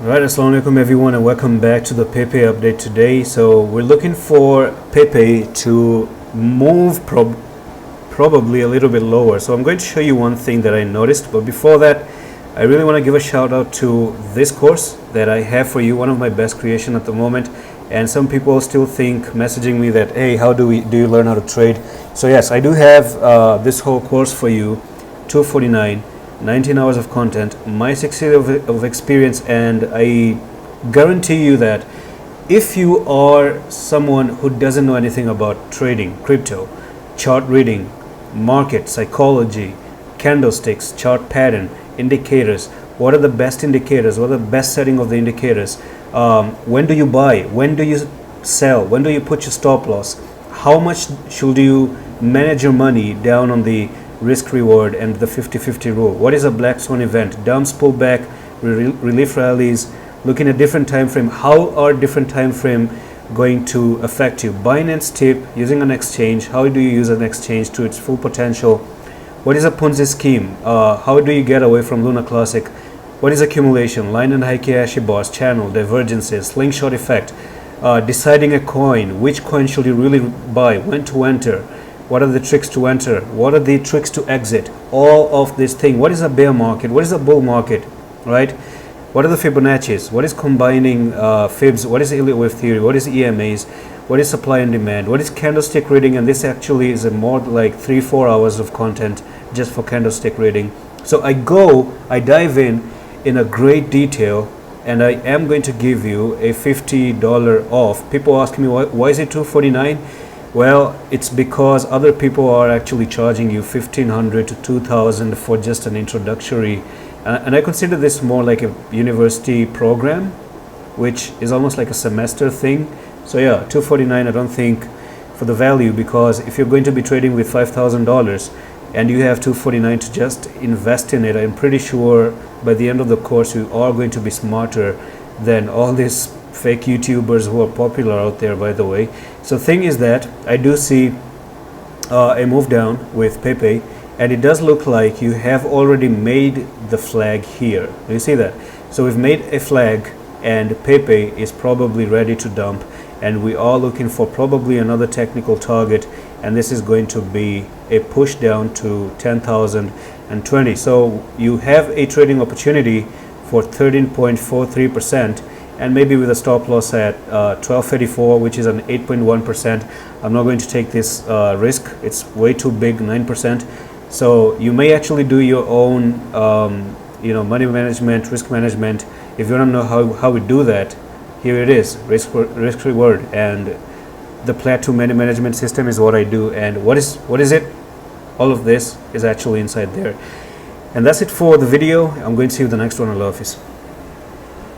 Right, assalamu alaikum everyone, and welcome back to the Pepe update today. So we're looking for Pepe to move probably a little bit lower. So I'm going to show you one thing that I noticed, but before that I really want to give a shout out to this course that I have for you, one of my best creation at the moment. And some people still think, messaging me that, hey, how do you learn how to trade? So yes, I do have this whole course for you, $249, 19 hours of content, my 6 years of experience, and I guarantee you that if you are someone who doesn't know anything about trading, crypto, chart reading, market, psychology, candlesticks, chart pattern, indicators, what are the best indicators, what are the best setting of the indicators, when do you buy, when do you sell, when do you put your stop loss, how much should you manage your money down on the risk reward and the 50-50 rule, what is a black swan event, dumps, pullback, relief rallies, looking at different time frame, how are different time frame going to affect you, Binance tip, using an exchange, how do you use an exchange to its full potential, what is a Ponzi scheme, how do you get away from Luna Classic, what is accumulation, line and Heikiashi bars, channel, divergences, slingshot effect, deciding a coin, which coin should you really buy, when to enter, what are the tricks to enter, what are the tricks to exit, all of this thing, what is a bear market, what is a bull market, right? What are the Fibonacci's, what is combining fibs, what is Elliott wave theory, what is EMAs, what is supply and demand, what is candlestick reading, and this actually is a more like 3-4 hours of content just for candlestick reading. So I dive in a great detail, and I am going to give you a $50 off. People ask me why is it $249? Well, it's because other people are actually charging you $1,500 to $2,000 for just an introductory, and I consider this more like a university program, which is almost like a semester thing. So yeah, $249 I don't think for the value, because if you're going to be trading with $5,000 and you have $249 to just invest in it, I'm pretty sure by the end of the course you are going to be smarter than all these fake YouTubers who are popular out there, by the way. So thing is that I do see a move down with Pepe, and it does look like you have already made the flag here. Do you see that? So we've made a flag and Pepe is probably ready to dump, and we are looking for probably another technical target, and this is going to be a push down to 10,020. So you have a trading opportunity for 13.43%, and maybe with a stop loss at 1234, which is an 8.1%. I'm not going to take this risk, it's way too big, 9%. So you may actually do your own money management, risk management. If you don't know how we do that, here it is, risk reward, and the plateau money management system is what I do. And what is it? All of this is actually inside there. And that's it for the video. I'm going to see you in the next one. I love you.